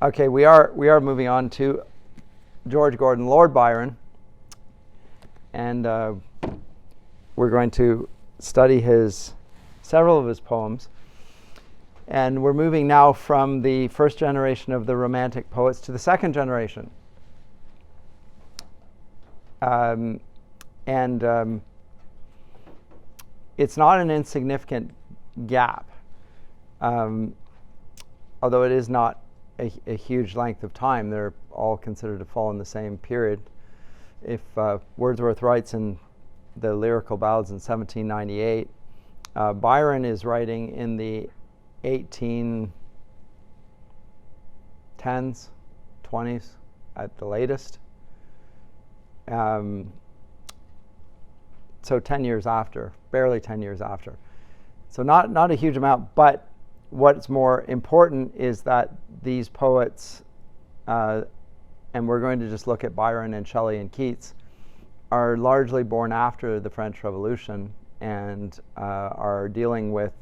Okay, we are moving on to George Gordon Lord Byron, and we're going to study several of his poems. And we're moving now from the first generation of the Romantic poets to the second generation. It's not an insignificant gap, although it is not a huge length of time. They're all considered to fall in the same period. If Wordsworth writes in the Lyrical Ballads in 1798, Byron is writing in the 1810s, 20s at the latest. So 10 years after, barely 10 years after. So not a huge amount, but what's more important is that these poets, and we're going to just look at Byron and Shelley and Keats, are largely born after the French Revolution and are dealing with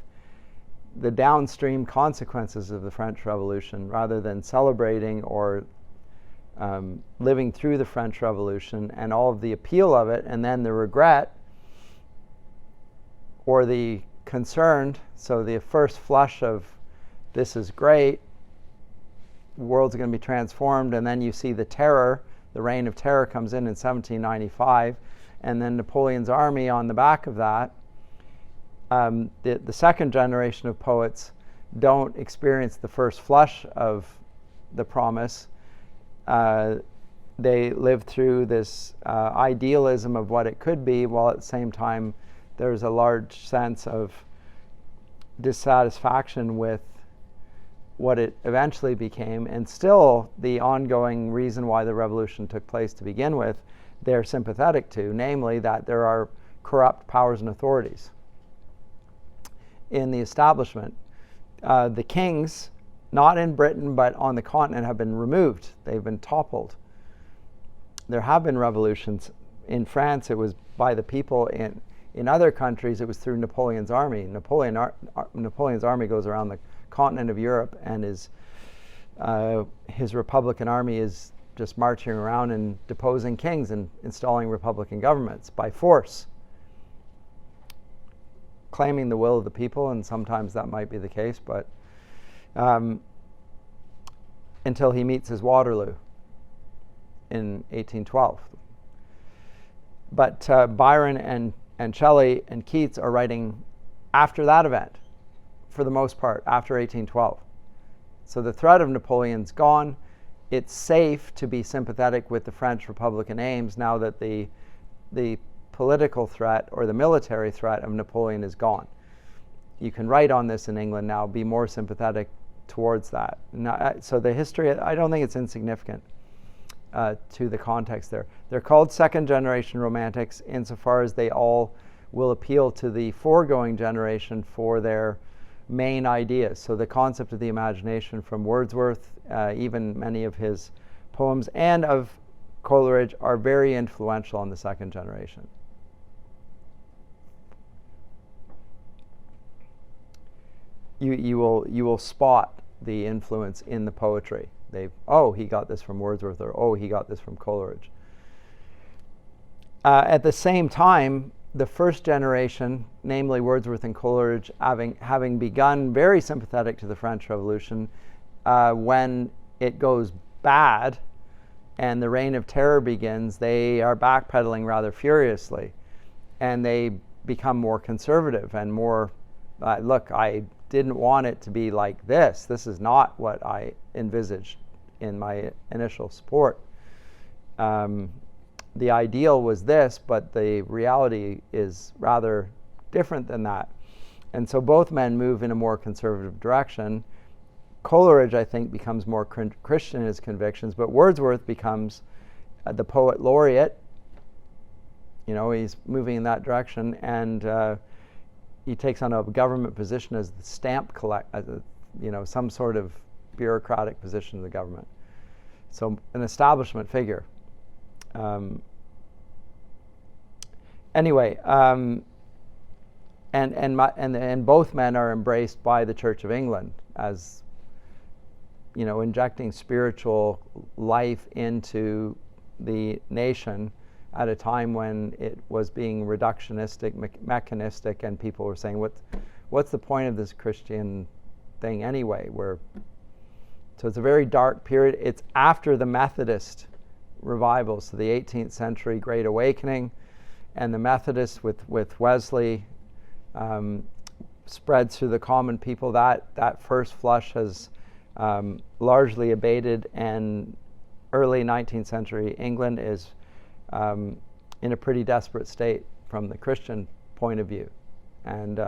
the downstream consequences of the French Revolution rather than celebrating or living through the French Revolution and all of the appeal of it, and then the regret or the concerned. So the first flush of this is great, the world's going to be transformed, and then you see the terror, the reign of terror comes in 1795, and then Napoleon's army on the back of that. The second generation of poets don't experience the first flush of the promise. They live through this idealism of what it could be, while at the same time there's a large sense of dissatisfaction with what it eventually became, and still the ongoing reason why the revolution took place to begin with, they're sympathetic to, namely that there are corrupt powers and authorities in the establishment. The kings, not in Britain but on the continent, have been removed. They've been toppled. There have been revolutions. In France, it was by the people. In other countries, it was through Napoleon's army. Napoleon's army goes around the continent of Europe, and his Republican army is just marching around and deposing kings and installing Republican governments by force, claiming the will of the people, and sometimes that might be the case, but until he meets his Waterloo in 1812. But Byron and Shelley and Keats are writing after that event, for the most part, after 1812. So the threat of Napoleon's gone. It's safe to be sympathetic with the French Republican aims now that the political threat or the military threat of Napoleon is gone. You can write on this in England now, be more sympathetic towards that. Now, so the history, I don't think it's insignificant to the context there. They're called second generation romantics insofar as they all will appeal to the foregoing generation for their main ideas. So the concept of the imagination from Wordsworth, even many of his poems, and of Coleridge are very influential on the second generation. You will spot the influence in the poetry. He got this from Wordsworth, or he got this from Coleridge. At the same time, the first generation, namely Wordsworth and Coleridge, having begun very sympathetic to the French Revolution, when it goes bad and the reign of terror begins, they are backpedaling rather furiously, and they become more conservative and more, look, I didn't want it to be like this. This is not what I envisaged in my initial support. The ideal was this, but the reality is rather different than that. And so both men move in a more conservative direction. Coleridge, I think, becomes more Christian in his convictions, but Wordsworth becomes the poet laureate. He's moving in that direction, and he takes on a government position as the stamp collector, some sort of bureaucratic position in the government. So an establishment figure. Anyway, and both men are embraced by the Church of England as injecting spiritual life into the nation at a time when it was being reductionistic, mechanistic, and people were saying, what's the point of this Christian thing anyway? So it's a very dark period. It's after the Methodist revival, so the 18th century Great Awakening, and the Methodists with Wesley spreads through the common people. That first flush has largely abated, and early 19th century England is in a pretty desperate state from the Christian point of view. And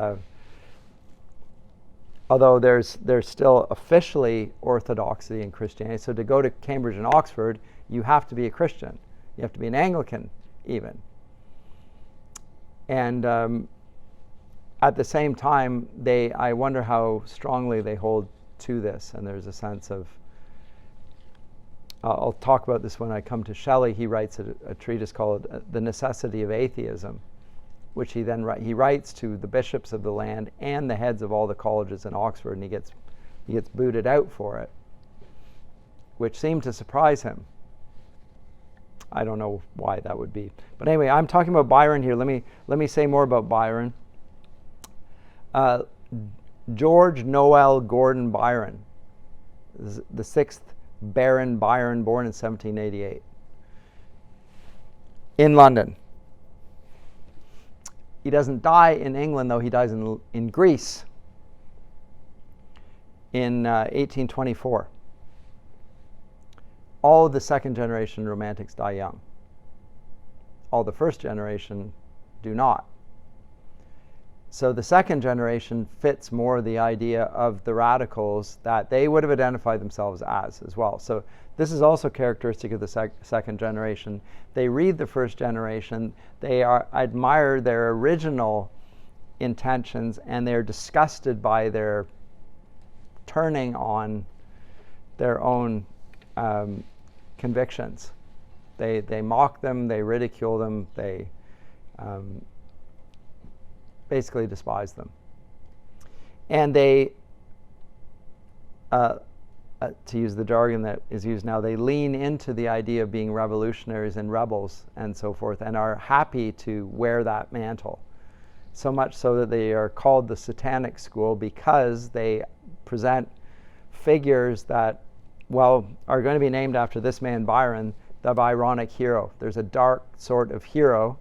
although there's still officially orthodoxy in Christianity, so to go to Cambridge and Oxford, you have to be a Christian. You have to be an Anglican even. And at the same time, I wonder how strongly they hold to this. And there's a sense of, I'll talk about this when I come to Shelley. He writes a treatise called The Necessity of Atheism, which he writes to the bishops of the land and the heads of all the colleges in Oxford, and he gets booted out for it, which seemed to surprise him. I don't know why that would be, but anyway, I'm talking about Byron here. Let me say more about Byron. George Noel Gordon Byron, the sixth Baron Byron, born in 1788 in London. He doesn't die in England, though. He dies in Greece in 1824. All of the second generation romantics die young. All the first generation do not. So the second generation fits more the idea of the radicals that they would have identified themselves as well. So this is also characteristic of the second generation. They read the first generation, they admire their original intentions, and they're disgusted by their turning on their own convictions. They mock them, they ridicule them, they basically despise them. And they, to use the jargon that is used now, they lean into the idea of being revolutionaries and rebels and so forth, and are happy to wear that mantle. So much so that they are called the Satanic School, because they present figures that, well, are going to be named after this man Byron, the Byronic hero. There's a dark sort of hero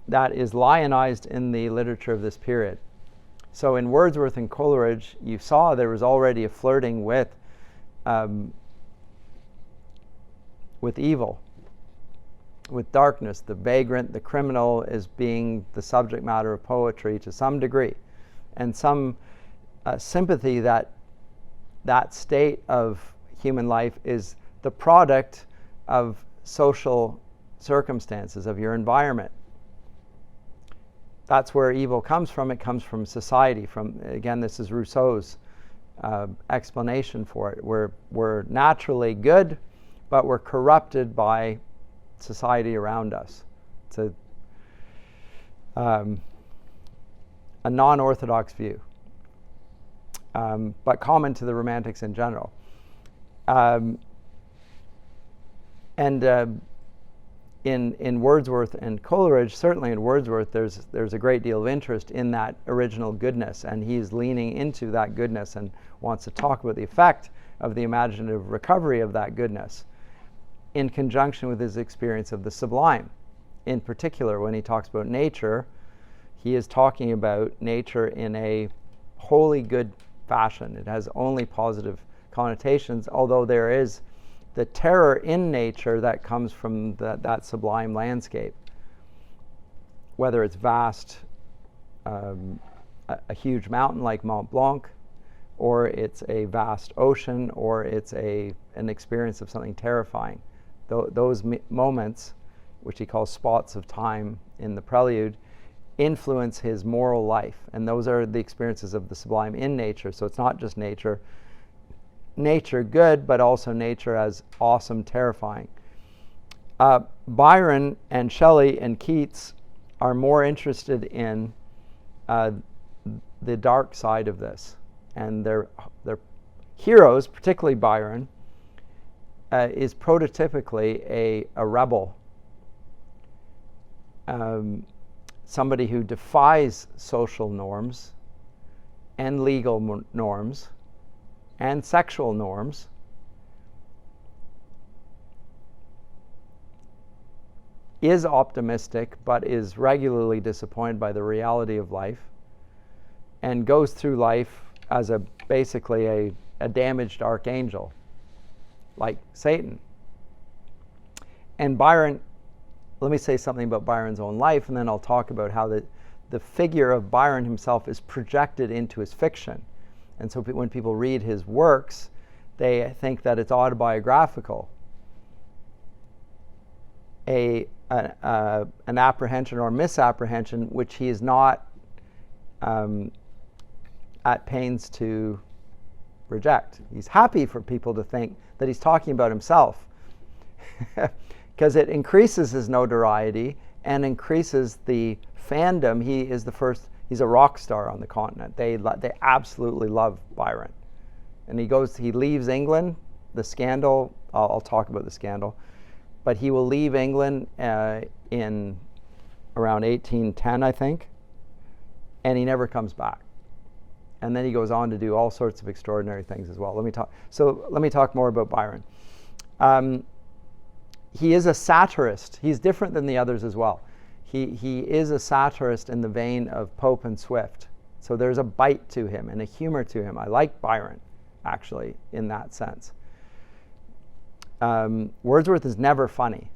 that is lionized in the literature of this period. So in Wordsworth and Coleridge, you saw there was already a flirting with evil, with darkness. The vagrant, the criminal is being the subject matter of poetry to some degree, and some sympathy that state of human life is the product of social circumstances, of your environment. That's where evil comes from. It comes from society. Again, this is Rousseau's explanation for it. We're naturally good, but we're corrupted by society around us. It's a non-orthodox view, but common to the Romantics in general. In Wordsworth and Coleridge, certainly in Wordsworth, there's a great deal of interest in that original goodness, and he's leaning into that goodness and wants to talk about the effect of the imaginative recovery of that goodness in conjunction with his experience of the sublime. In particular, when he talks about nature, he is talking about nature in a wholly good fashion. It has only positive connotations, although there is the terror in nature that comes from that sublime landscape. Whether it's vast, a huge mountain like Mont Blanc, or it's a vast ocean, or it's an experience of something terrifying. Those moments, which he calls spots of time in the prelude, influence his moral life. And those are the experiences of the sublime in nature. So it's not just nature good, but also nature as awesome, terrifying. Byron and Shelley and Keats are more interested in the dark side of this, and they're heroes, particularly Byron, is prototypically a rebel, somebody who defies social norms and legal norms and sexual norms, is optimistic but is regularly disappointed by the reality of life, and goes through life as basically a damaged archangel like Satan. And Byron, let me say something about Byron's own life, and then I'll talk about how the figure of Byron himself is projected into his fiction. And so when people read his works, they think that it's autobiographical. An apprehension or misapprehension which he is not at pains to reject. He's happy for people to think that he's talking about himself because it increases his notoriety and increases the fandom. He's a rock star on the continent. They absolutely love Byron. And he leaves England, the scandal, I'll talk about the scandal, but he will leave England in around 1810, I think, and he never comes back. And then he goes on to do all sorts of extraordinary things as well. Let me talk more about Byron. He is a satirist. He's different than the others as well. He is a satirist in the vein of Pope and Swift. So there's a bite to him and a humor to him. I like Byron, actually, in that sense. Wordsworth is never funny.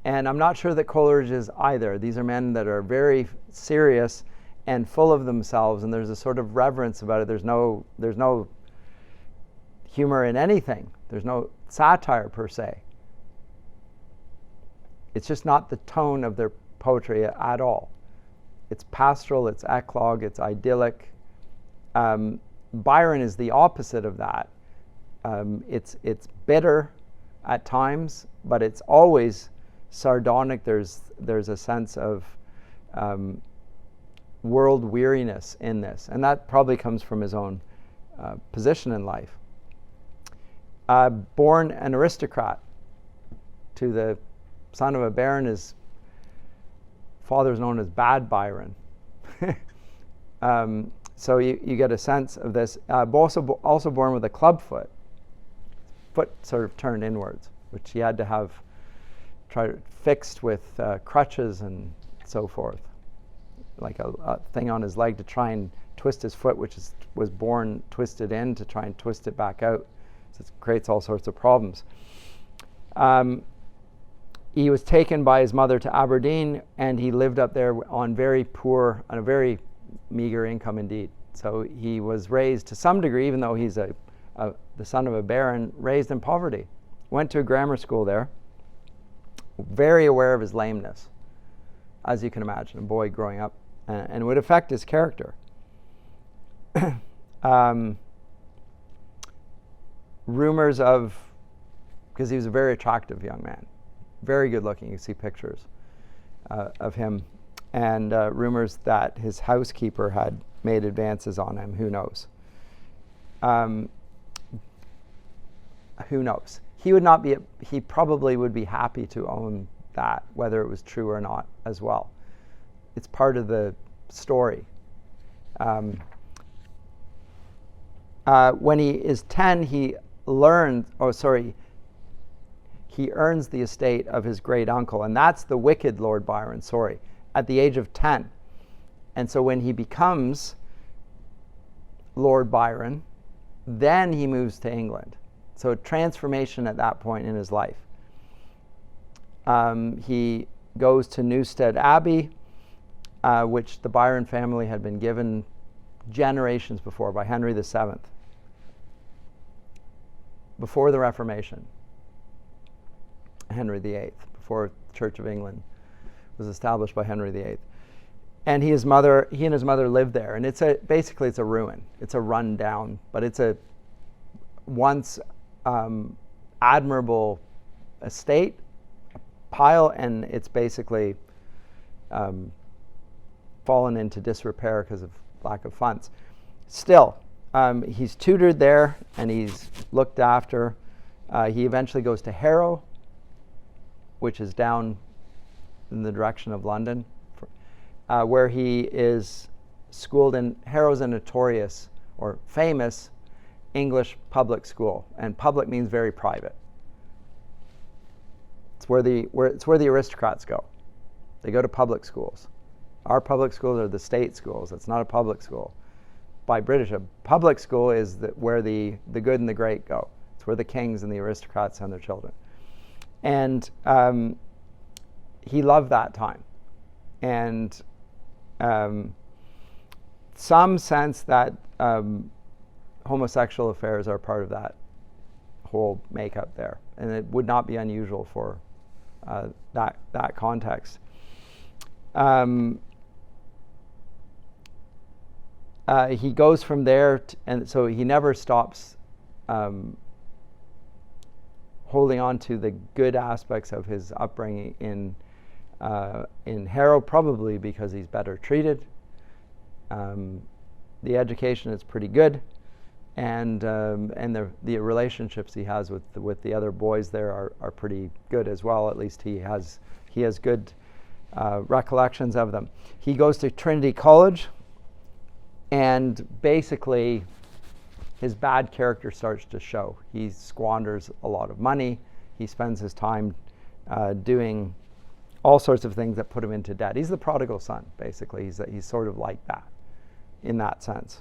And I'm not sure that Coleridge is either. These are men that are very serious and full of themselves, and there's a sort of reverence about it. There's no humor in anything. There's no satire per se. It's just not the tone of their poetry at all. It's pastoral, it's eclogue, it's idyllic. Byron is the opposite of that. It's bitter at times, but it's always sardonic. There's a sense of world weariness in this, and that probably comes from his own position in life. Born an aristocrat to the son of a baron, his father is known as Bad Byron. So you get a sense of this. Also born with a club foot sort of turned inwards, which he had to have fixed with crutches and so forth, like a thing on his leg to try and twist his foot, which was born twisted in, to try and twist it back out. So it creates all sorts of problems. He was taken by his mother to Aberdeen, and he lived up there on a very meager income indeed. So he was raised to some degree, even though he's the son of a baron, raised in poverty. Went to a grammar school there, very aware of his lameness, as you can imagine, a boy growing up, and would affect his character. Rumors of, because he was a very attractive young man, very good looking, you see pictures of him, and rumors that his housekeeper had made advances on him. Who knows? Who knows? He probably would be happy to own that, whether it was true or not as well. It's part of the story. When he is 10, he earns the estate of his great uncle, and that's the wicked Lord Byron, at the age of 10. And so when he becomes Lord Byron, then he moves to England. So transformation at that point in his life. He goes to Newstead Abbey, which the Byron family had been given generations before by Henry VII, before the Reformation. Henry VIII, before the Church of England was established by Henry VIII. And he and his mother lived there, and basically it's a ruin. It's a rundown, but it's a once admirable estate, pile, and it's basically fallen into disrepair because of lack of funds. Still, he's tutored there and he's looked after. He eventually goes to Harrow, which is down in the direction of London, where he is schooled in. Harrow's a notorious or famous English public school, and public means very private. It's where the aristocrats go. They go to public schools. Our public schools are the state schools. It's not a public school. By British, a public school is where the good and the great go. It's where the kings and the aristocrats send their children. And he loved that time. And some sense that homosexual affairs are part of that whole makeup there. And it would not be unusual for that context. He goes from there, and so he never stops holding on to the good aspects of his upbringing in Harrow, probably because he's better treated. The education is pretty good, and the relationships he has with the other boys there are pretty good as well. At least he has good recollections of them. He goes to Trinity College, and basically his bad character starts to show. He squanders a lot of money. He spends his time doing all sorts of things that put him into debt. He's the prodigal son, basically. He's sort of like that, in that sense.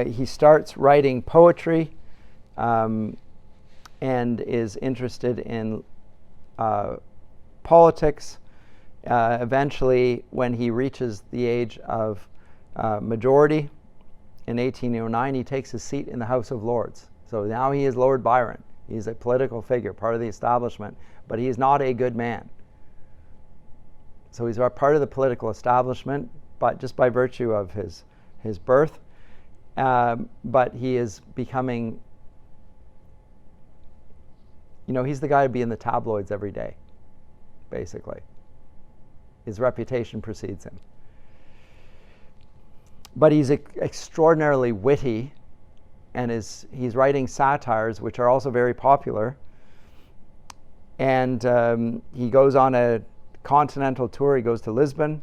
He starts writing poetry and is interested in politics. Eventually, when he reaches the age of majority in 1809, he takes his seat in the House of Lords. So now he is Lord Byron. He's a political figure, part of the establishment, but he is not a good man. So he's a part of the political establishment, but just by virtue of his birth. But he is becoming, he's the guy to be in the tabloids every day, basically. His reputation precedes him. But he's extraordinarily witty, and he's writing satires, which are also very popular. And he goes on a continental tour. He goes to Lisbon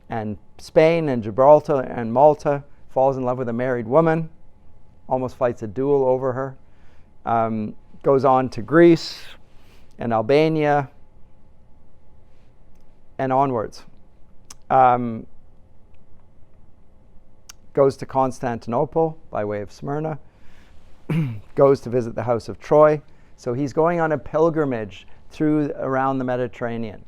and Spain and Gibraltar and Malta, falls in love with a married woman, almost fights a duel over her, goes on to Greece and Albania, and onwards. Goes to Constantinople by way of Smyrna, goes to visit the House of Troy. So he's going on a pilgrimage around the Mediterranean.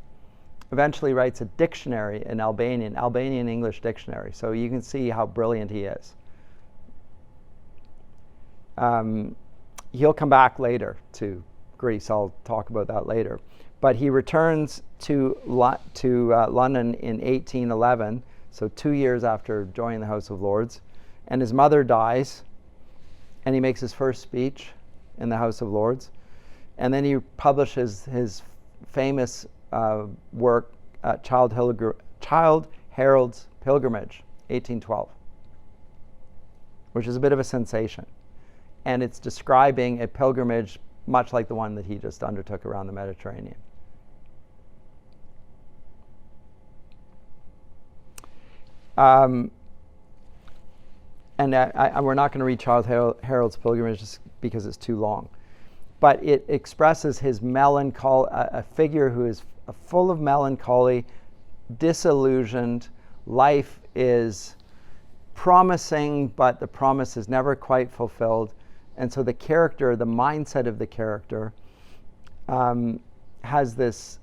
Eventually writes a dictionary in Albanian English dictionary. So you can see how brilliant he is. He'll come back later to Greece. I'll talk about that later. But he returns to London in 1811, so 2 years after joining the House of Lords, and his mother dies, and he makes his first speech in the House of Lords, and then he publishes his famous work, Child Harold's Pilgrimage, 1812, which is a bit of a sensation, and it's describing a pilgrimage much like the one that he just undertook around the Mediterranean. And we're not going to read Child Harold's Pilgrimage just because it's too long. But it expresses his melancholy, a figure who is full of melancholy, disillusioned. Life is promising, but the promise is never quite fulfilled. And so the character, the mindset of the character, has this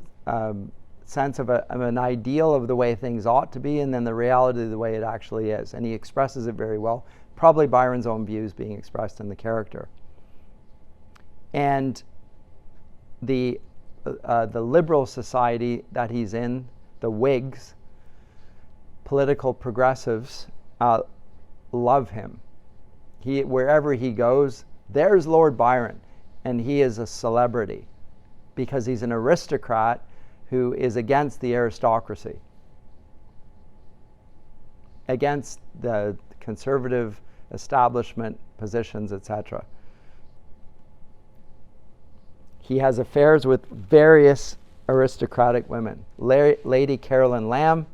sense of an ideal of the way things ought to be, and then the reality of the way it actually is. And he expresses it very well. Probably Byron's own views being expressed in the character. And the liberal society that he's in, the Whigs, political progressives, love him. Wherever he goes, there's Lord Byron, and he is a celebrity because he's an aristocrat who is against the aristocracy. against the conservative establishment positions, etc. He has affairs with various aristocratic women. Lady Caroline Lamb,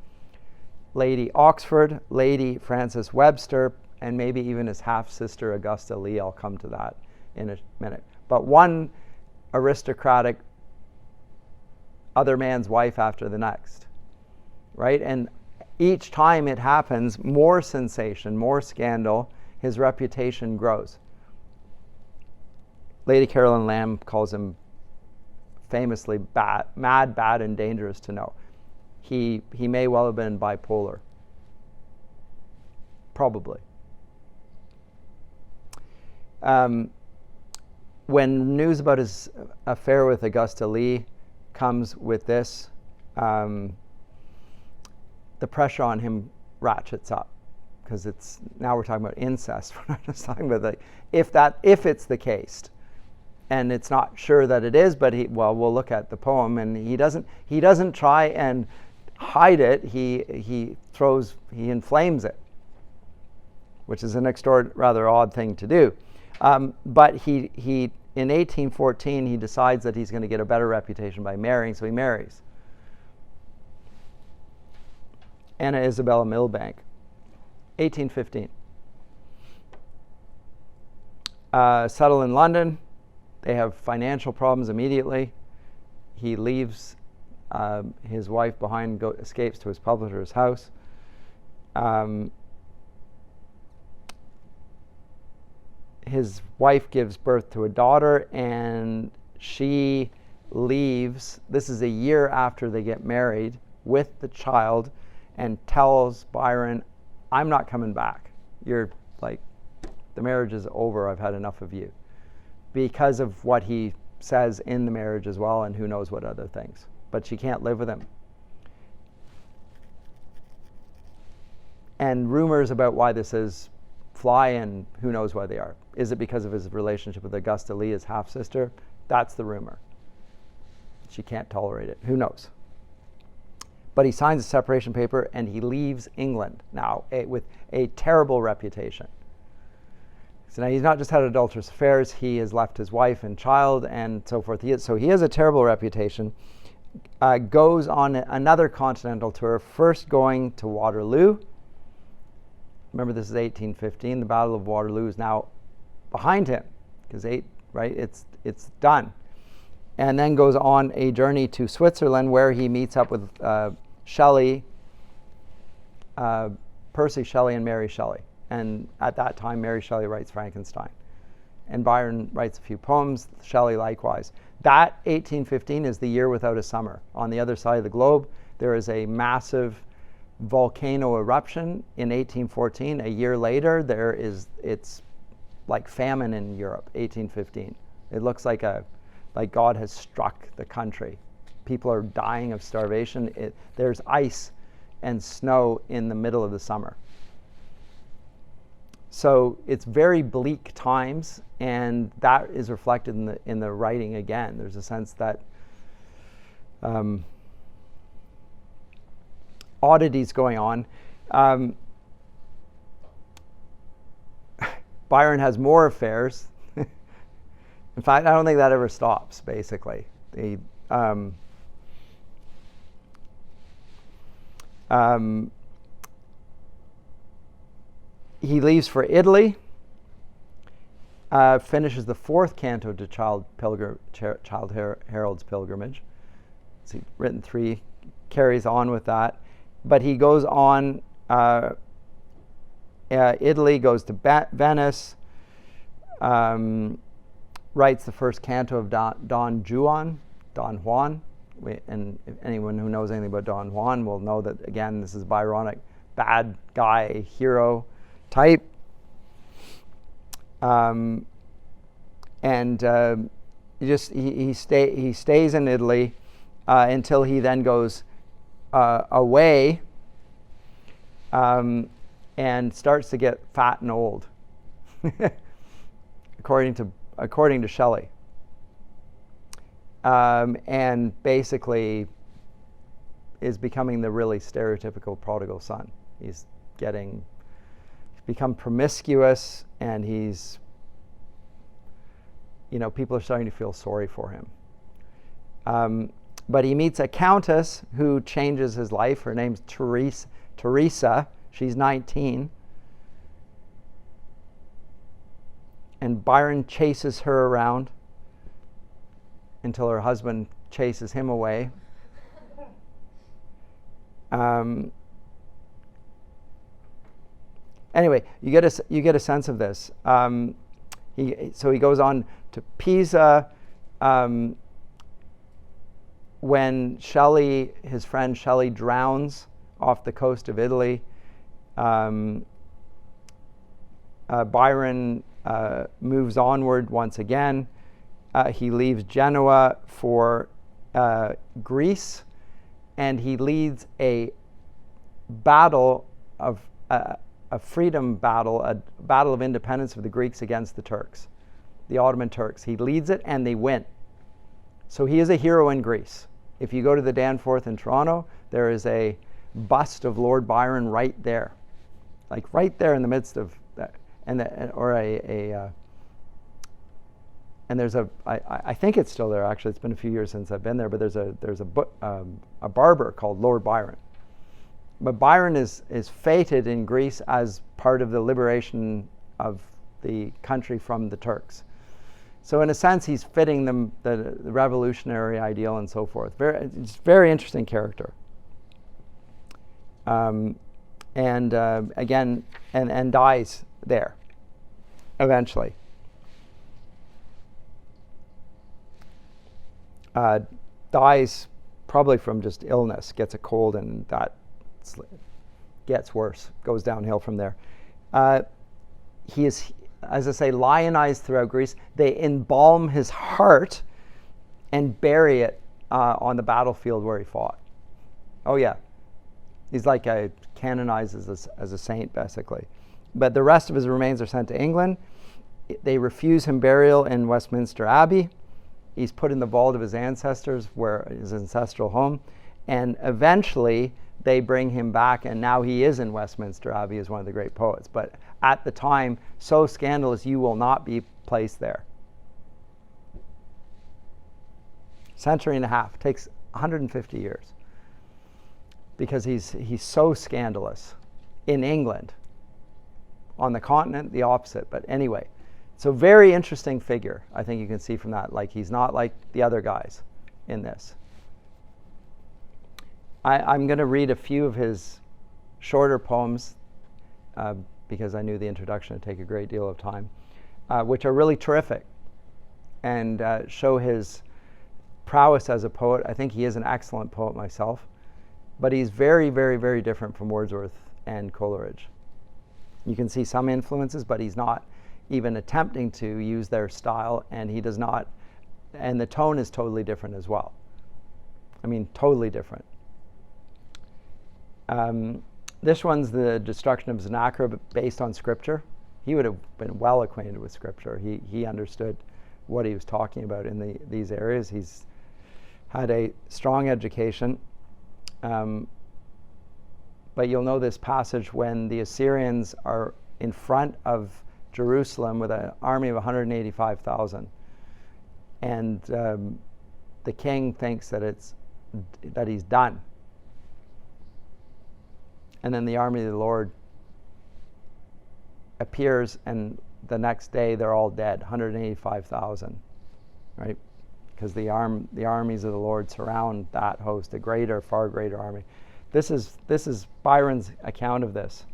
Lady Oxford, Lady Frances Webster, and maybe even his half-sister Augusta Lee. I'll come to that in a minute. But one aristocratic other man's wife after the next, right? And each time it happens, more sensation, more scandal, his reputation grows. Lady Caroline Lamb calls him famously mad, bad, and dangerous to know. He may well have been bipolar. Probably. When news about his affair with Augusta Lee comes with this, the pressure on him ratchets up, because now we're talking about incest. We're not just talking about if it's the case, and it's not sure that it is. But we'll look at the poem, and he doesn't try and hide it. He inflames it, which is an rather odd thing to do. But he in 1814 he decides that he's going to get a better reputation by marrying, so he marries Anna Isabella Milbank. 1815. Settle in London. They have financial problems immediately. He leaves his wife behind, escapes to his publisher's house. His wife gives birth to a daughter, and she leaves. This is a year after they get married, with the child, and tells Byron, "I'm not coming back. You're like, the marriage is over. I've had enough of you," because of what he says in the marriage as well, and who knows what other things. But she can't live with him. And rumors about why this is fly, and who knows why they are. Is it because of his relationship with Augusta Lee, his half-sister? That's the rumor. She can't tolerate it. Who knows? But he signs a separation paper, and he leaves England now with a terrible reputation. So now he's not just had adulterous affairs, he has left his wife and child and so forth. So he has a terrible reputation. Goes on another continental tour, first going to Waterloo. Remember, this is 1815. The Battle of Waterloo is now behind him, because it's done. And then goes on a journey to Switzerland, where he meets up with Shelley, Percy Shelley and Mary Shelley. And at that time, Mary Shelley writes Frankenstein. And Byron writes a few poems, Shelley likewise. That 1815 is the year without a summer. On the other side of the globe, there is a massive volcano eruption in 1814. A year later, it's like famine in Europe, 1815. It looks like God has struck the country. People are dying of starvation. There's ice and snow in the middle of the summer. So it's very bleak times, and that is reflected in the writing again. There's a sense that oddities going on. Byron has more affairs. In fact, I don't think that ever stops, basically. He leaves for Italy, finishes the 4th canto to Childe Harold's Pilgrimage. He's written 3, carries on with that. But he goes on, Italy, goes to Venice, writes the 1st canto of Don Juan. And if anyone who knows anything about Don Juan will know that, again, this is Byronic, bad guy, hero type. He stays in Italy until he then goes away and starts to get fat and old, according to Shelley, and basically is becoming the really stereotypical prodigal son. He's become promiscuous, and he's, people are starting to feel sorry for him. But he meets a countess who changes his life. Her name's Teresa. She's 19. And Byron chases her around until her husband chases him away. Anyway, you get a sense of this. So he goes on to Pisa. When his friend Shelley, drowns off the coast of Italy, Byron moves onward once again. He leaves Genoa for Greece, and he leads a battle a freedom battle, a battle of independence of the Greeks against the Turks, the Ottoman Turks. He leads it, and they win. So he is a hero in Greece. If you go to the Danforth in Toronto, there is a bust of Lord Byron right there, like right there in the midst of that, and there's I think it's still there. Actually, it's been a few years since I've been there, but there's a barber called Lord Byron. But Byron is feted in Greece as part of the liberation of the country from the Turks. So in a sense, he's fitting them the revolutionary ideal and so forth. It's a very interesting character. Again, dies there eventually. Dies probably from just illness, gets a cold, and that gets worse, goes downhill from there. He is, as I say, lionized throughout Greece. They embalm his heart and bury it on the battlefield where he fought. Oh yeah, he's like canonized as a saint, basically. But the rest of his remains are sent to England. They refuse him burial in Westminster Abbey. He's put in the vault of his ancestors, where his ancestral home, and eventually they bring him back, and now he is in Westminster Abbey as one of the great poets. But at the time, so scandalous, you will not be placed there. Century and a half, takes 150 years, because he's so scandalous in England. On the continent, the opposite. But anyway, so very interesting figure. I think you can see from that. Like, he's not like the other guys in this. I'm going to read a few of his shorter poems because I knew the introduction would take a great deal of time, which are really terrific and show his prowess as a poet. I think he is an excellent poet myself, but he's very, very, very different from Wordsworth and Coleridge. You can see some influences, but he's not even attempting to use their style, and he does not, and the tone is totally different as well. I mean, totally different. This one's The Destruction of Sennacherib, based on scripture. He would have been well acquainted with scripture. He understood what he was talking about in these areas. He's had a strong education. But you'll know this passage when the Assyrians are in front of Jerusalem with an army of 185,000. And the king thinks that he's done. And then the army of the Lord appears, and the next day they're all dead, 185,000, right? Because the armies of the Lord surround that host, a greater, far greater army. This is Byron's account of this.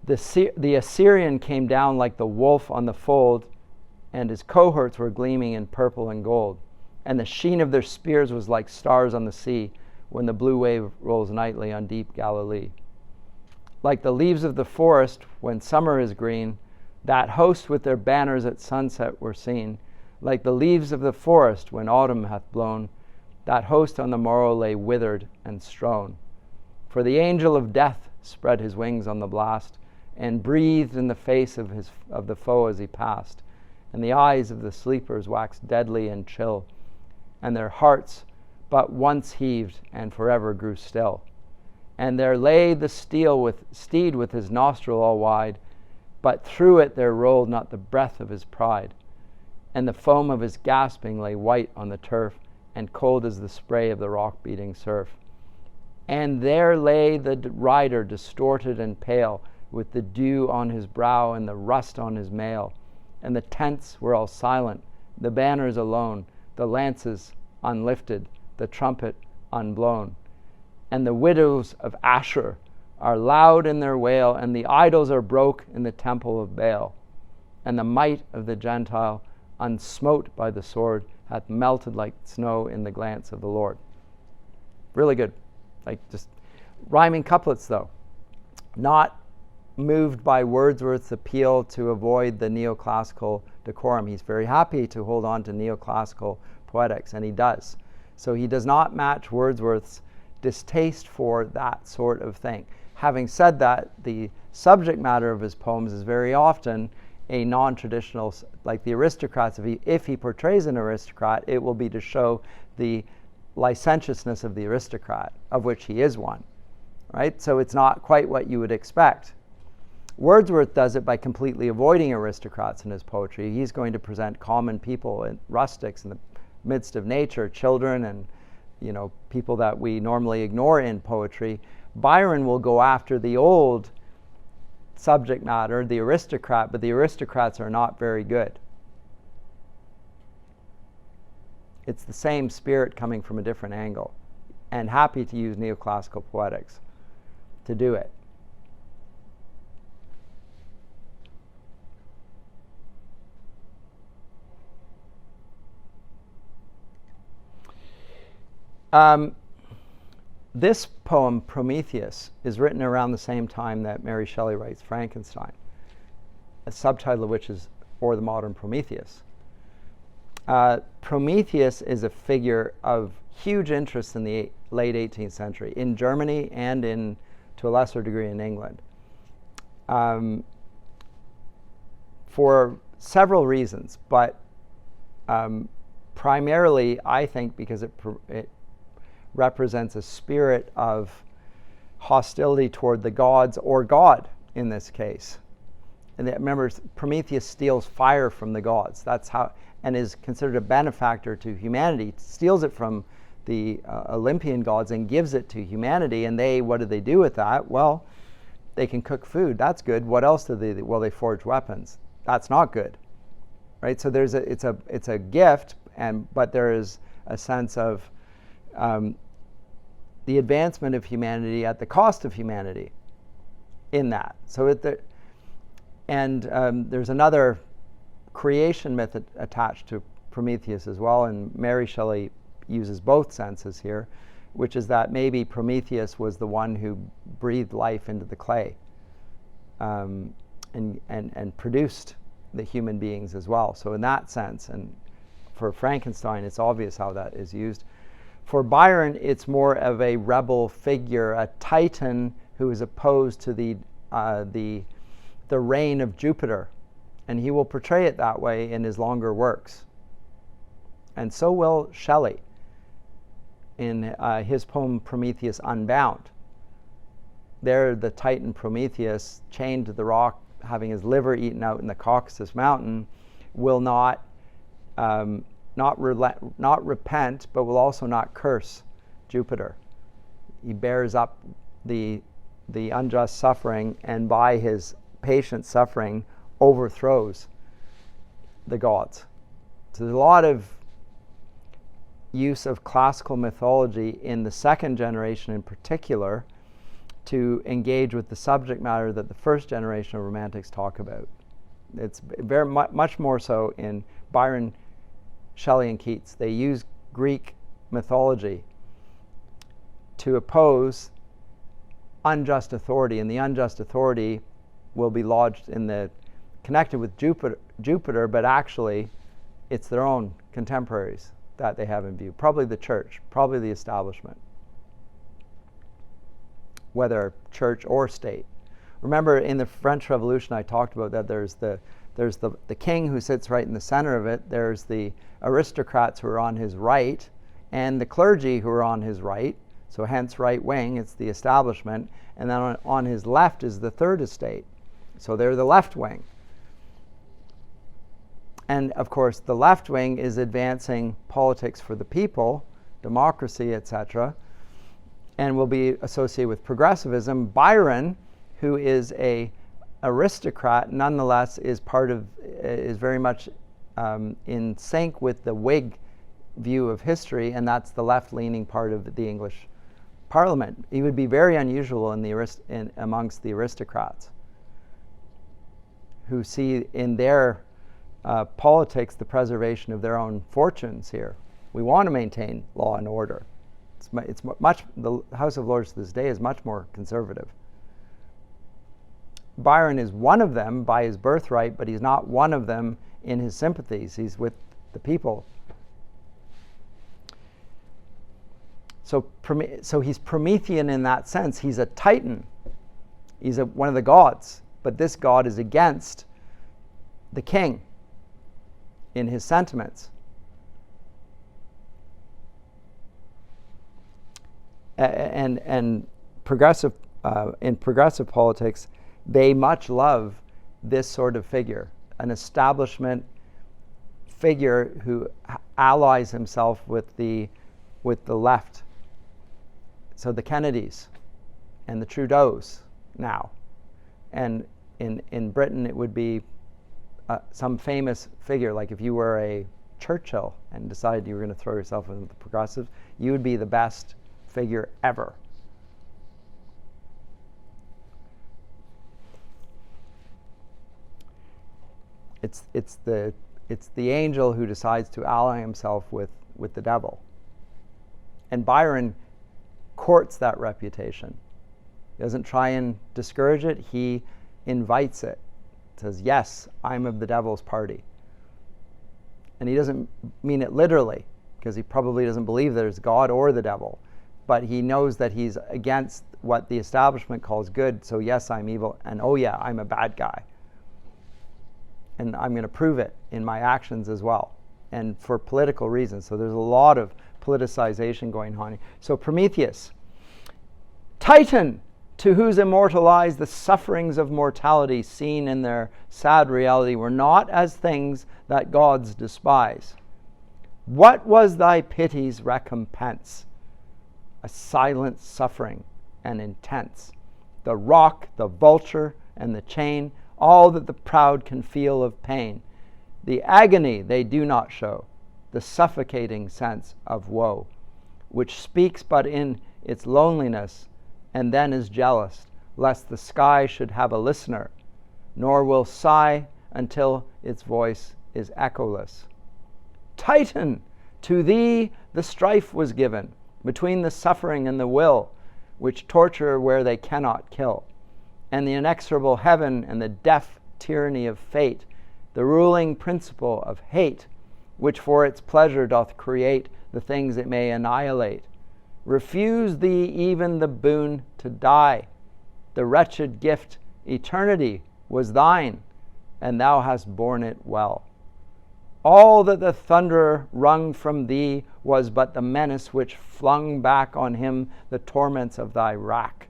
The Assyrian came down like the wolf on the fold, and his cohorts were gleaming in purple and gold. And the sheen of their spears was like stars on the sea, when the blue wave rolls nightly on deep Galilee. Like the leaves of the forest when summer is green, that host with their banners at sunset were seen. Like the leaves of the forest when autumn hath blown, that host on the morrow lay withered and strown. For the angel of death spread his wings on the blast, and breathed in the face of the foe as he passed. And the eyes of the sleepers waxed deadly and chill, and their hearts but once heaved and forever grew still. And there lay the steed with his nostril all wide, but through it there rolled not the breath of his pride. And the foam of his gasping lay white on the turf, and cold as the spray of the rock-beating surf. And there lay the rider distorted and pale, with the dew on his brow and the rust on his mail. And the tents were all silent, the banners alone, the lances unlifted, the trumpet unblown. And the widows of Asher are loud in their wail, and the idols are broke in the temple of Baal. And the might of the Gentile, unsmote by the sword, hath melted like snow in the glance of the Lord. Really good. Like just rhyming couplets, though. Not moved by Wordsworth's appeal to avoid the neoclassical decorum. He's very happy to hold on to neoclassical poetics, and he does. So he does not match Wordsworth's distaste for that sort of thing. Having said that, the subject matter of his poems is very often a non-traditional, like the aristocrats. If he portrays an aristocrat, it will be to show the licentiousness of the aristocrat, of which he is one, right? So it's not quite what you would expect. Wordsworth does it by completely avoiding aristocrats in his poetry. He's going to present common people and rustics in the midst of nature, children and people that we normally ignore in poetry. Byron will go after the old subject matter, the aristocrat, but the aristocrats are not very good. It's the same spirit coming from a different angle, and happy to use neoclassical poetics to do it. This poem, Prometheus, is written around the same time that Mary Shelley writes Frankenstein, a subtitle of which is Or the Modern Prometheus. Prometheus is a figure of huge interest in the late 18th century, in Germany and to a lesser degree in England, for several reasons, but primarily, I think, because it represents a spirit of hostility toward the gods, or God in this case. And remember, Prometheus steals fire from the gods. That's how, and is considered a benefactor to humanity. Steals it from the Olympian gods and gives it to humanity. And what do they do with that? Well, they can cook food. That's good. What else do they do? Well, they forge weapons. That's not good, right? So it's a gift, but there is a sense of the advancement of humanity at the cost of humanity in that. So there's another creation myth attached to Prometheus as well, and Mary Shelley uses both senses here, which is that maybe Prometheus was the one who breathed life into the clay and produced the human beings as well. So in that sense, and for Frankenstein, it's obvious how that is used. For Byron, it's more of a rebel figure, a titan who is opposed to the reign of Jupiter, and he will portray it that way in his longer works. And so will Shelley in his poem Prometheus Unbound. There, the titan Prometheus, chained to the rock, having his liver eaten out in the Caucasus Mountain, will not repent, but will also not curse Jupiter. He bears up the unjust suffering, and by his patient suffering overthrows the gods. So there's a lot of use of classical mythology in the second generation in particular to engage with the subject matter that the first generation of romantics talk about. It's very much more so in Byron, Shelley, and Keats. They use Greek mythology to oppose unjust authority, and the unjust authority will be lodged connected with Jupiter, but actually it's their own contemporaries that they have in view. Probably the church, probably the establishment, whether church or state. Remember, in the French Revolution, I talked about that there's the king who sits right in the center of it. There's the aristocrats who are on his right, and the clergy who are on his right. So hence right wing, it's the establishment. And then on his left is the third estate. So they're the left wing. And of course, the left wing is advancing politics for the people, democracy, etc., and will be associated with progressivism. Byron, who is a aristocrat, nonetheless is very much in sync with the Whig view of history, and that's the left-leaning part of the English Parliament. He would be very unusual amongst the aristocrats, who see in their politics the preservation of their own fortunes here. We want to maintain law and order. The House of Lords to this day is much more conservative. Byron is one of them by his birthright, but he's not one of them in his sympathies. He's with the people. So he's Promethean in that sense. He's a titan. He's one of the gods. But this god is against the king in his sentiments. And in progressive politics, they much love this sort of figure, an establishment figure who allies himself with the left. So the Kennedys and the Trudeaus now. And in Britain, it would be some famous figure, like if you were a Churchill and decided you were going to throw yourself into the progressives, you would be the best figure ever. It's the angel who decides to ally himself with the devil. And Byron courts that reputation. He doesn't try and discourage it, he invites it. Says, yes, I'm of the devil's party. And he doesn't mean it literally, because he probably doesn't believe there's God or the devil. But he knows that he's against what the establishment calls good. So yes, I'm evil, and oh yeah, I'm a bad guy. And I'm going to prove it in my actions as well, and for political reasons. So there's a lot of politicization going on. So Prometheus, Titan, to whose immortal eyes the sufferings of mortality seen in their sad reality were not as things that gods despise. What was thy pity's recompense? A silent suffering and intense. The rock, the vulture, and the chain, all that the proud can feel of pain. The agony they do not show, the suffocating sense of woe, which speaks but in its loneliness, and then is jealous, lest the sky should have a listener, nor will sigh until its voice is echoless. Titan, to thee the strife was given, between the suffering and the will, which torture where they cannot kill, and the inexorable heaven and the deaf tyranny of fate, the ruling principle of hate, which for its pleasure doth create the things it may annihilate. Refuse thee even the boon to die. The wretched gift, eternity, was thine, and thou hast borne it well. All that the thunderer wrung from thee was but the menace which flung back on him the torments of thy rack.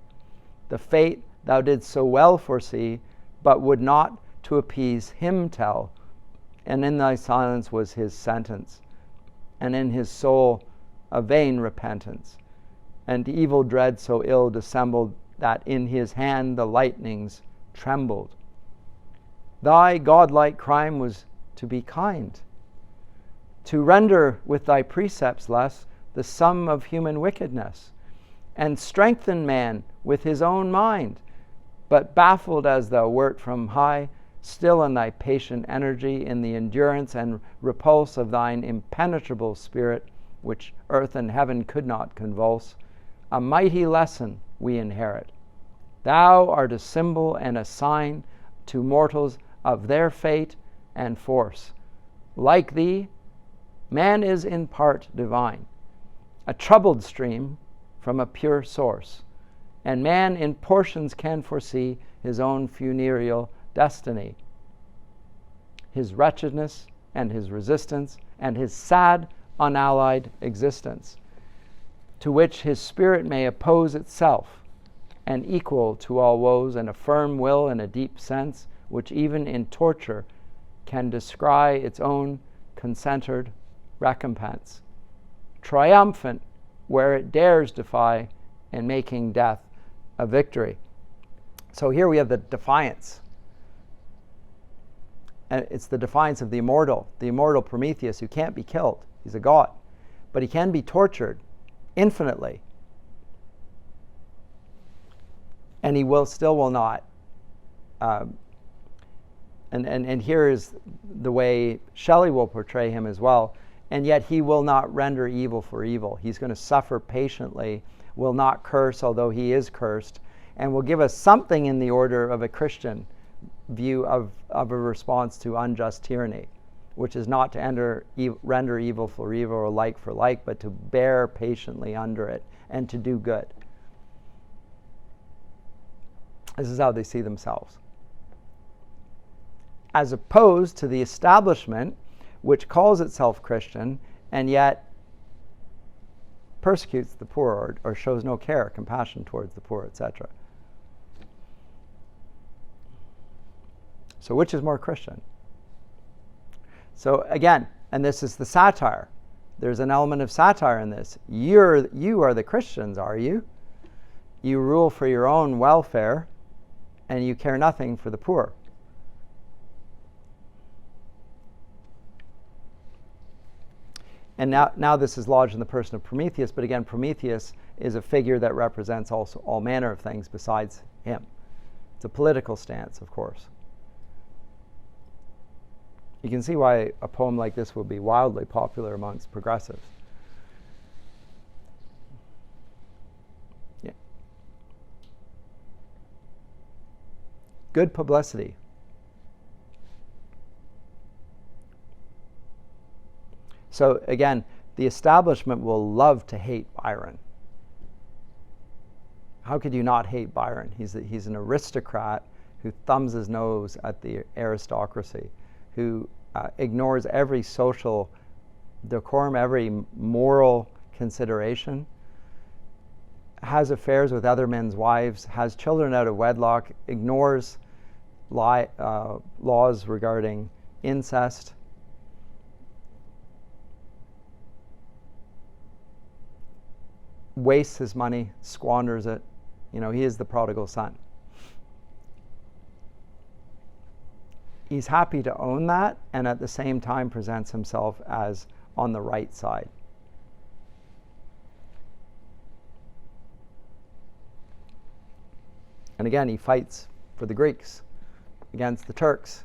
The fate thou didst so well foresee, but would not to appease him tell, and in thy silence was his sentence, and in his soul a vain repentance, and evil dread so ill dissembled that in his hand the lightnings trembled. Thy godlike crime was to be kind, to render with thy precepts less the sum of human wickedness, and strengthen man with his own mind. But baffled as thou wert from high, still in thy patient energy, in the endurance and repulse of thine impenetrable spirit, which earth and heaven could not convulse, a mighty lesson we inherit. Thou art a symbol and a sign to mortals of their fate and force. Like thee, man is in part divine, a troubled stream from a pure source, and man in portions can foresee his own funereal destiny, his wretchedness and his resistance, and his sad, unallied existence. to which his spirit may oppose itself, and equal to all woes, and a firm will and a deep sense, which even in torture can descry its own concentred recompense, triumphant where it dares defy, and making death a victory. So here we have the defiance. And it's the defiance of the immortal Prometheus, who can't be killed. He's a god. But he can be tortured infinitely. And he will not. And here is the way Shelley will portray him as well. And yet he will not render evil for evil. He's going to suffer patiently, will not curse, although he is cursed, and will give us something in the order of a Christian view of a response to unjust tyranny, which is not to render evil for evil or like for like, but to bear patiently under it and to do good. This is how they see themselves. As opposed to the establishment, which calls itself Christian and yet persecutes the poor or shows no care, compassion towards the poor, etc. So which is more Christian? So again, and this is the satire. There's an element of satire in this. You are the Christians, are you? You rule for your own welfare and you care nothing for the poor. And now this is lodged in the person of Prometheus, but again, Prometheus is a figure that represents also all manner of things besides him. It's a political stance, of course. You can see why a poem like this would be wildly popular amongst progressives. Yeah. Good publicity. So again, the establishment will love to hate Byron. How could you not hate Byron? He's an aristocrat who thumbs his nose at the aristocracy, who ignores every social decorum, every moral consideration, has affairs with other men's wives, has children out of wedlock, ignores laws regarding incest. Wastes his money, squanders it. He is the prodigal son. He's happy to own that, and at the same time presents himself as on the right side. And again, he fights for the Greeks against the Turks.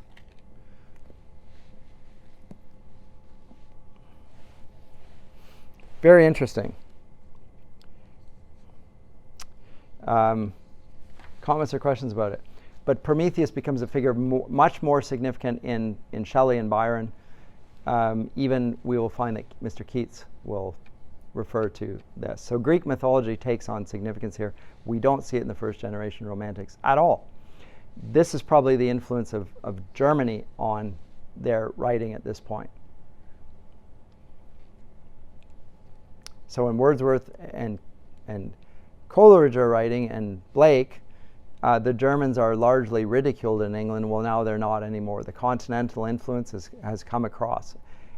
Very interesting. Comments or questions about it? But Prometheus becomes a figure much more significant in Shelley and Byron. Even we will find that Mr. Keats will refer to this. So Greek mythology takes on significance here. We don't see it in the first generation romantics at all. This is probably the influence of Germany on their writing at this point. So in Wordsworth and Coleridge are writing, and Blake, the Germans are largely ridiculed in England. Well, now they're not anymore. The continental influence has come across.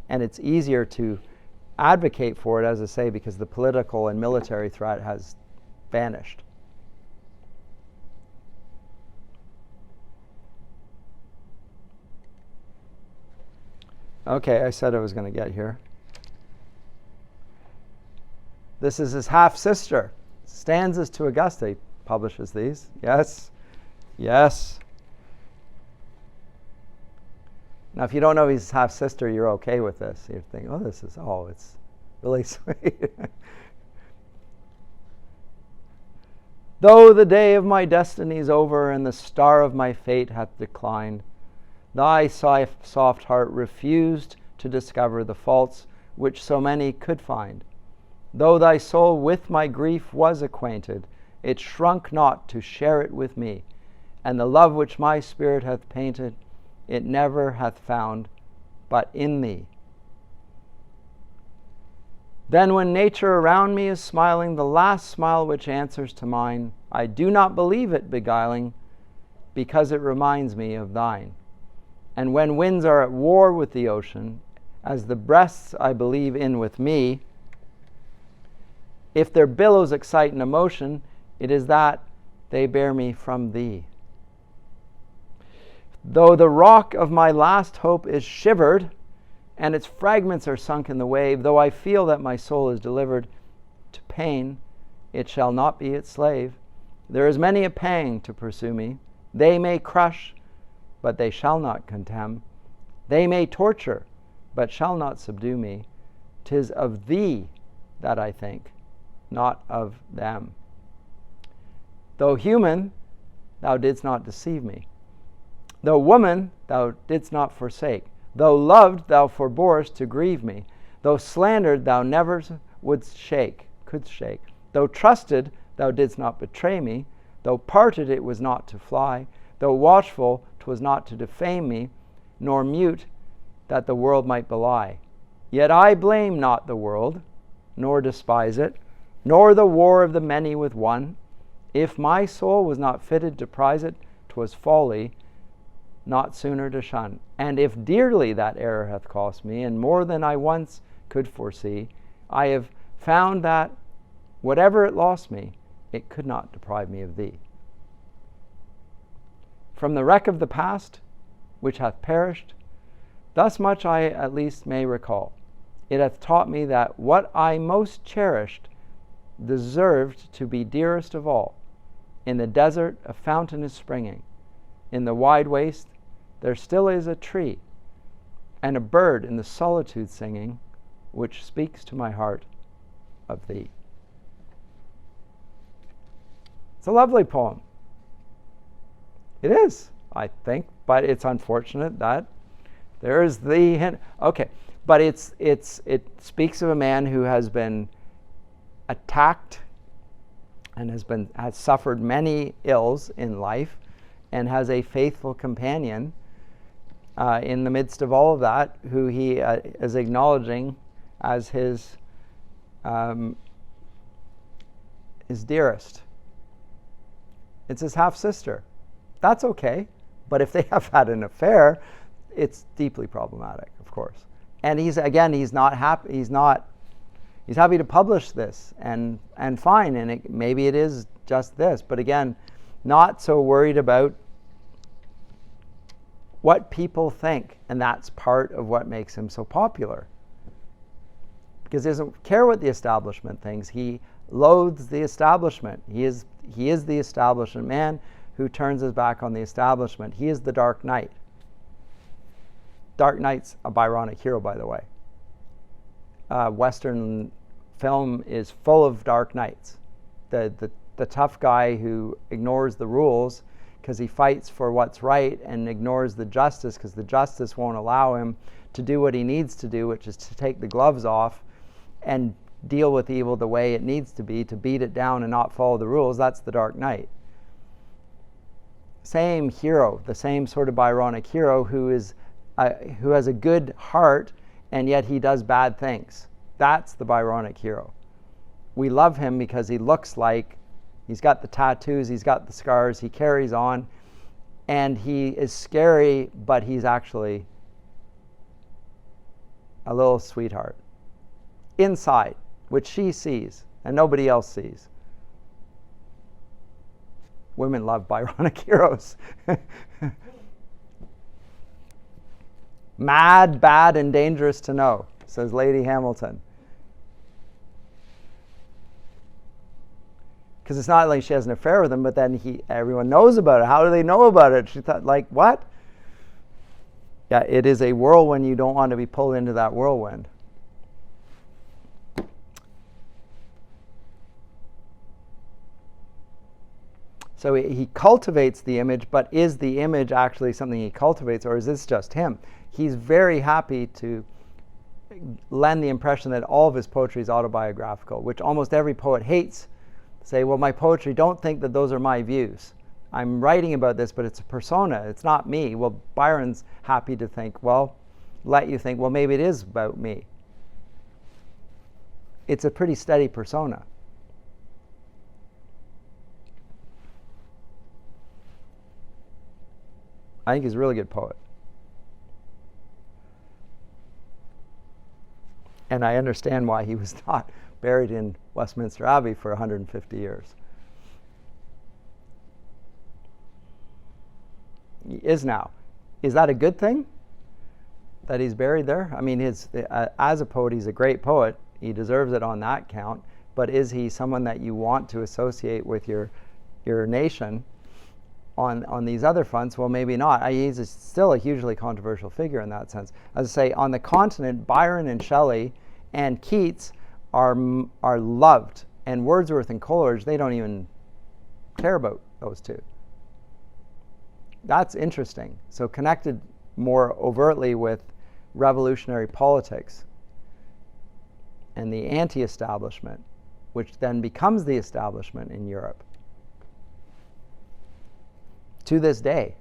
And it's easier to advocate for it, as I say, because the political and military threat has vanished. Okay, I said I was going to get here. This is his half-sister. Stanzas to Augusta. He publishes these. Yes. Yes. Now, if you don't know he's half-sister, you're okay with this. You think, it's really sweet. Though the day of my destiny's over and the star of my fate hath declined, thy soft heart refused to discover the faults which so many could find. Though thy soul with my grief was acquainted, it shrunk not to share it with me, and the love which my spirit hath painted, it never hath found but in thee. Then when nature around me is smiling, the last smile which answers to mine, I do not believe it beguiling, because it reminds me of thine. And when winds are at war with the ocean, as the breasts I believe in with me, if their billows excite an emotion, it is that they bear me from thee. Though the rock of my last hope is shivered, and its fragments are sunk in the wave, though I feel that my soul is delivered to pain, it shall not be its slave. There is many a pang to pursue me. They may crush, but they shall not contemn. They may torture, but shall not subdue me. 'Tis of thee that I think, not of them. Though human, thou didst not deceive me. Though woman, thou didst not forsake. Though loved, thou forborest to grieve me. Though slandered, thou never couldst shake. Though trusted, thou didst not betray me. Though parted, it was not to fly. Though watchful, 'twas not to defame me, nor mute, that the world might belie. Yet I blame not the world, nor despise it, nor the war of the many with one. If my soul was not fitted to prize it, 'twas folly not sooner to shun. And if dearly that error hath cost me, and more than I once could foresee, I have found that, whatever it lost me, it could not deprive me of thee. From the wreck of the past, which hath perished, thus much I at least may recall. It hath taught me that what I most cherished deserved to be dearest of all. In the desert a fountain is springing. In the wide waste there still is a tree, and a bird in the solitude singing, which speaks to my heart of thee. It's a lovely poem. It is, I think, but it's unfortunate that there's the hint. Okay, but it speaks of a man who has been attacked and has suffered many ills in life, and has a faithful companion in the midst of all of that, who he is acknowledging as his dearest. It's his half-sister. That's okay, but if they have had an affair, it's deeply problematic, of course. And he's not happy. He's happy to publish this, and fine, and maybe it is just this, but again, not so worried about what people think, and that's part of what makes him so popular. Because he doesn't care what the establishment thinks. He loathes the establishment. He is the establishment man who turns his back on the establishment. He is the Dark Knight. Dark Knight's a Byronic hero, by the way. Western film is full of Dark Knights. The tough guy who ignores the rules because he fights for what's right and ignores the justice because the justice won't allow him to do what he needs to do, which is to take the gloves off and deal with evil the way it needs to be, to beat it down and not follow the rules. That's the Dark Knight. Same hero, the same sort of Byronic hero who has a good heart and yet he does bad things. That's the Byronic hero. We love him because he looks like, he's got the tattoos, he's got the scars, he carries on, and he is scary, but he's actually a little sweetheart inside, which she sees and nobody else sees. Women love Byronic heroes. Mad, bad, and dangerous to know, says Lady Hamilton. Because it's not like she has an affair with him, but then everyone knows about it. How do they know about it? She thought, like, what? Yeah, it is a whirlwind. You don't want to be pulled into that whirlwind. So he cultivates the image, but is the image actually something he cultivates, or is this just him? He's very happy to lend the impression that all of his poetry is autobiographical, which almost every poet hates. Say, well, my poetry, don't think that those are my views. I'm writing about this, but it's a persona. It's not me. Well, Byron's happy to think, well, let you think, well, maybe it is about me. it's a pretty steady persona. I think he's a really good poet. And I understand why he was not buried in Westminster Abbey for 150 years. He is now. Is that a good thing that he's buried there? I mean, as a poet, he's a great poet. He deserves it on that count. But is he someone that you want to associate with your nation on these other fronts? Well, maybe not. He's still a hugely controversial figure in that sense. As I say, on the continent, Byron and Shelley and Keats are loved. And Wordsworth and Coleridge, they don't even care about those two. That's interesting. So connected more overtly with revolutionary politics and the anti-establishment, which then becomes the establishment in Europe. To this day,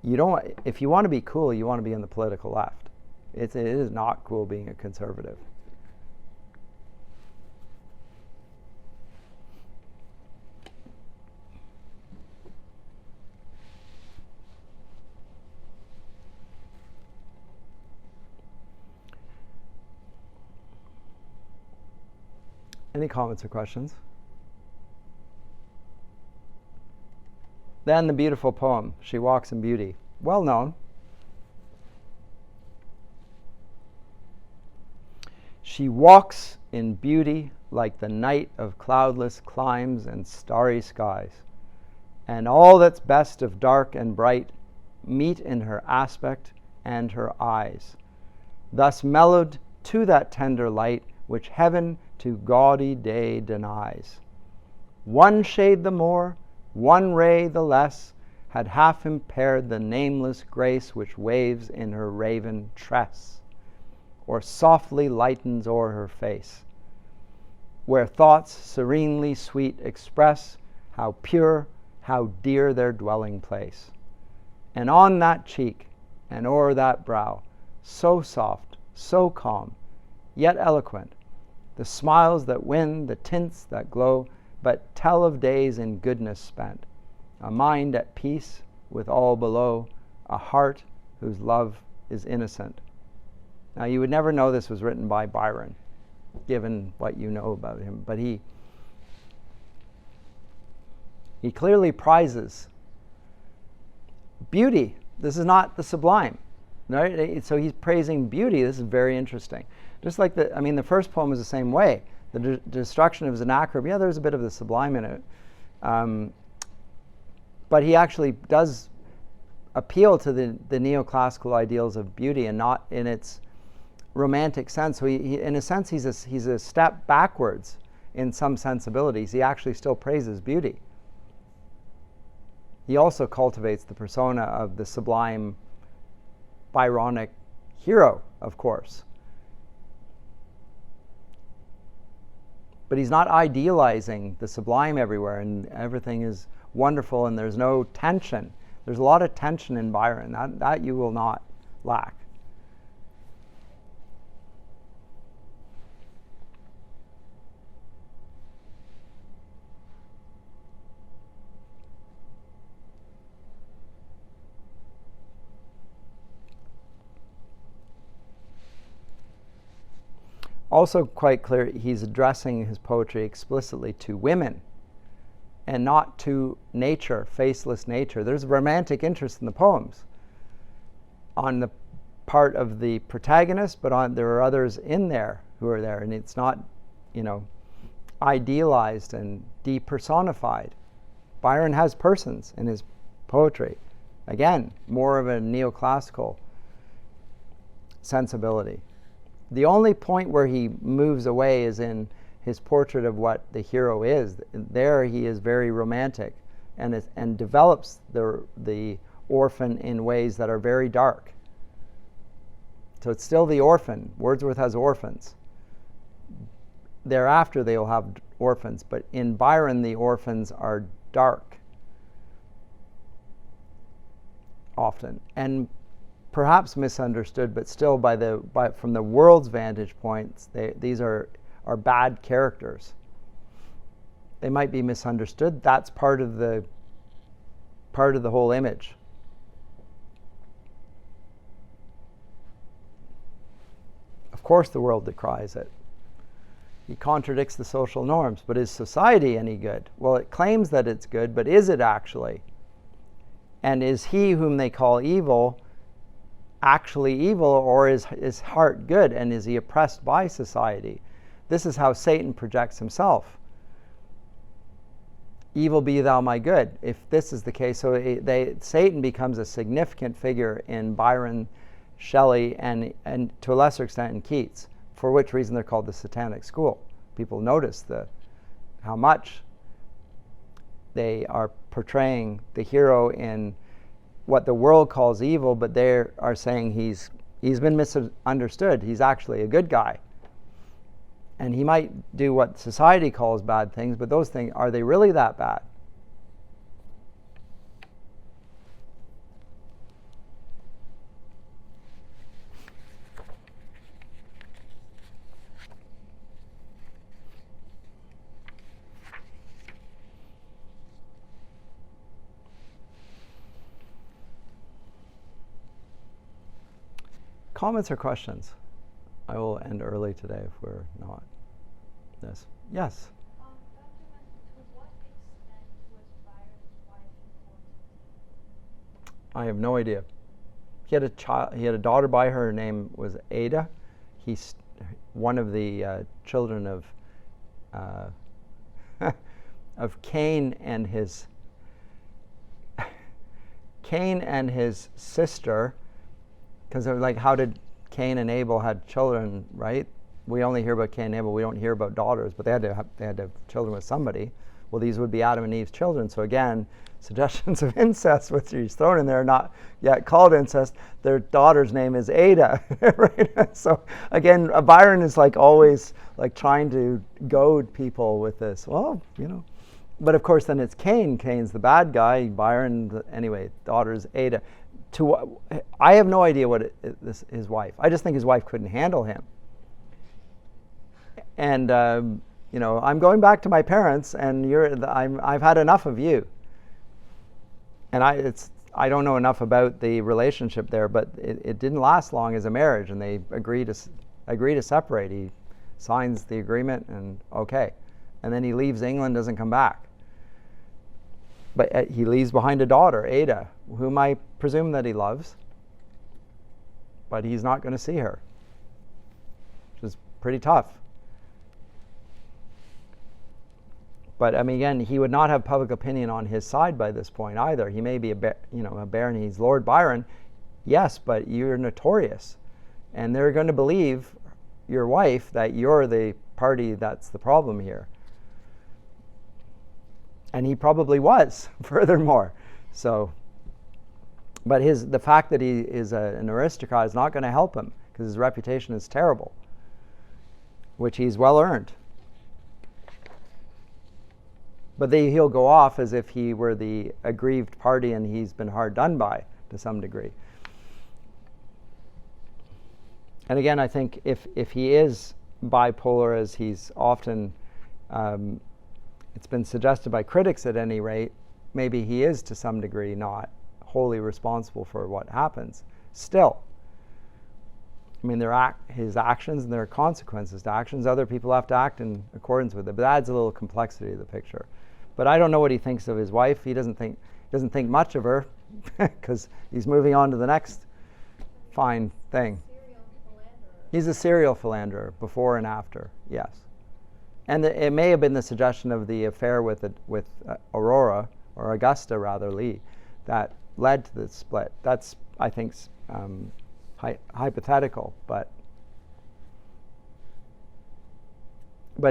if you want to be cool, you want to be in the political left. It is not cool being a conservative. Any comments or questions? Then the beautiful poem, She Walks in Beauty. Well known. She walks in beauty like the night of cloudless climes and starry skies, and all that's best of dark and bright meet in her aspect and her eyes, thus mellowed to that tender light which heaven to gaudy day denies. One shade the more, one ray the less, had half impaired the nameless grace which waves in her raven tress, or softly lightens o'er her face, where thoughts serenely sweet express how pure, how dear their dwelling place. And on that cheek, and o'er that brow, so soft, so calm, yet eloquent, the smiles that win, the tints that glow, but tell of days in goodness spent, a mind at peace with all below, a heart whose love is innocent. Now, you would never know this was written by Byron, given what you know about him, but he clearly prizes beauty. This is not the sublime, right? So he's praising beauty. This is very interesting. Just like the first poem is the same way. The destruction of Sennacherib, yeah, there's a bit of the sublime in it. But he actually does appeal to the neoclassical ideals of beauty and not in its romantic sense. So he in a sense, he's a step backwards in some sensibilities. He actually still praises beauty. He also cultivates the persona of the sublime Byronic hero, of course. But he's not idealizing the sublime everywhere and everything is wonderful and there's no tension. There's a lot of tension in Byron. That you will not lack. Also quite clear, he's addressing his poetry explicitly to women and not to nature, faceless nature. There's romantic interest in the poems on the part of the protagonist, but there are others in there who are there, and it's not, idealized and depersonified. Byron has persons in his poetry. Again, more of a neoclassical sensibility. The only point where he moves away is in his portrait of what the hero is. There he is very romantic and develops the orphan in ways that are very dark. So it's still the orphan. Wordsworth has orphans. Thereafter they'll have orphans, but in Byron the orphans are dark often and perhaps misunderstood, but still from the world's vantage points, these are bad characters. They might be misunderstood. That's part of the whole image. Of course the world decries it. He contradicts the social norms, but is society any good? Well, it claims that it's good, but is it actually? And is he whom they call evil actually evil, or is his heart good, and is he oppressed by society? This is how Satan projects himself. Evil be thou my good. If this is the case, so Satan becomes a significant figure in Byron, Shelley, and to a lesser extent in Keats, for which reason they're called the Satanic School. People notice how much they are portraying the hero in what the world calls evil, but they are saying he's been misunderstood. He's actually a good guy. And he might do what society calls bad things, but those things, are they really that bad? Comments or questions? I will end early today if we're not. Yes. Yes. Dr. to what extent was Byron's wife important? I have no idea. He had a child. He had a daughter by her. Her name was Ada. He's one of the children of of Cain and his sister. Because they're like, how did Cain and Abel had children, right? We only hear about Cain and Abel. We don't hear about daughters, but they had to have children with somebody. Well, these would be Adam and Eve's children. So again, suggestions of incest, which he's thrown in there, not yet called incest. Their daughter's name is Ada, right? So again, Byron is like always like trying to goad people with this. Well, but of course then it's Cain. Cain's the bad guy. Byron, anyway, daughter's Ada. I have no idea what his wife. I just think his wife couldn't handle him. And I'm going back to my parents, and I've had enough of you. And I don't know enough about the relationship there, but it didn't last long as a marriage, and they agree to separate. He signs the agreement, and okay, and then he leaves England, doesn't come back. But he leaves behind a daughter, Ada, whom I presume that he loves, but he's not going to see her, which is pretty tough. But I mean, again, he would not have public opinion on his side by this point either. He may be a baron. He's Lord Byron, yes, but you're notorious, and they're going to believe your wife that you're the party that's the problem here. And he probably was, furthermore. So, but the fact that he is an aristocrat is not going to help him, because his reputation is terrible, which he's well earned. But he'll go off as if he were the aggrieved party and he's been hard done by to some degree. And again, I think if he is bipolar, as he's often it's been suggested by critics at any rate, maybe he is to some degree not wholly responsible for what happens. Still, I mean, his actions and there are consequences to actions. Other people have to act in accordance with it, but that adds a little complexity to the picture. But I don't know what he thinks of his wife. He doesn't think much of her because he's moving on to the next fine thing. He's a serial philanderer before and after, yes. And it may have been the suggestion of the affair with Aurora, or Augusta rather, Lee, that led to the split. That's, I think, hypothetical, but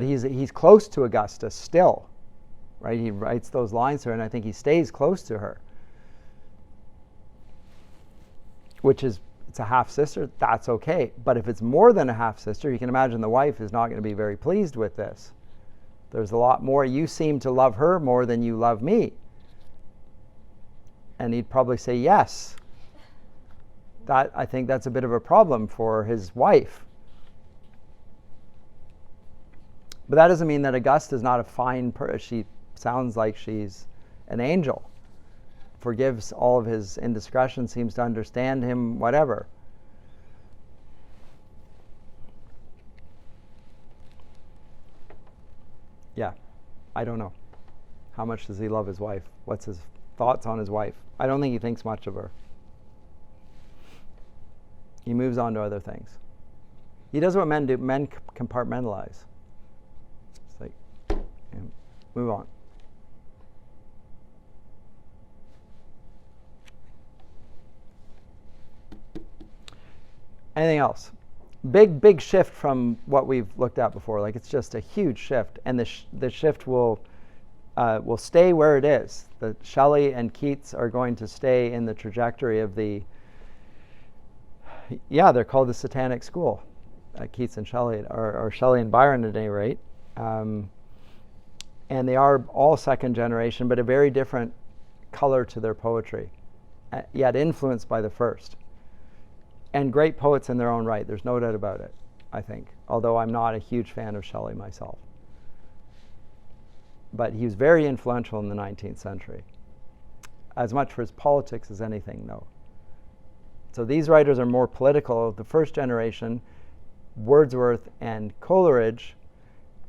he's close to Augusta still, right? He writes those lines to her, and I think he stays close to her, which is, it's a half sister. That's okay, but if it's more than a half sister, you can imagine the wife is not going to be very pleased with this. There's a lot more. You seem to love her more than you love me. And he'd probably say yes. That, I think that's a bit of a problem for his wife. But that doesn't mean that Augusta is not a fine person. She sounds like she's an angel. Forgives all of his indiscretion, seems to understand him, whatever. Yeah, I don't know. How much does he love his wife? What's his thoughts on his wife? I don't think he thinks much of her. He moves on to other things. He does what men do. Men compartmentalize. It's like, move on. Anything else? Big shift from what we've looked at before. Like, it's just a huge shift, and the shift will stay where it is. The Shelley and Keats are going to stay in the trajectory of the. Yeah, they're called the Satanic School. Keats and Shelley, or Shelley and Byron at any rate, and they are all second generation, but a very different color to their poetry, yet influenced by the first. And great poets in their own right. There's no doubt about it, I think. Although I'm not a huge fan of Shelley myself. But he was very influential in the 19th century. As much for his politics as anything, though. So these writers are more political. The first generation, Wordsworth and Coleridge,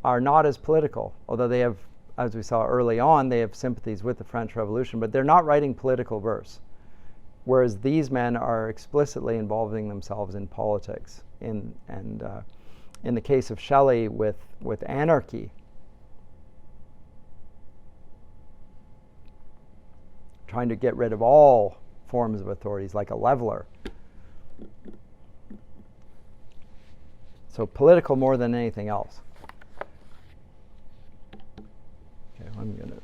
are not as political. Although they have, as we saw early on, they have sympathies with the French Revolution. But they're not writing political verse. Whereas these men are explicitly involving themselves in politics, in the case of Shelley with anarchy, trying to get rid of all forms of authorities, like a leveler. So political more than anything else. Okay, I'm going to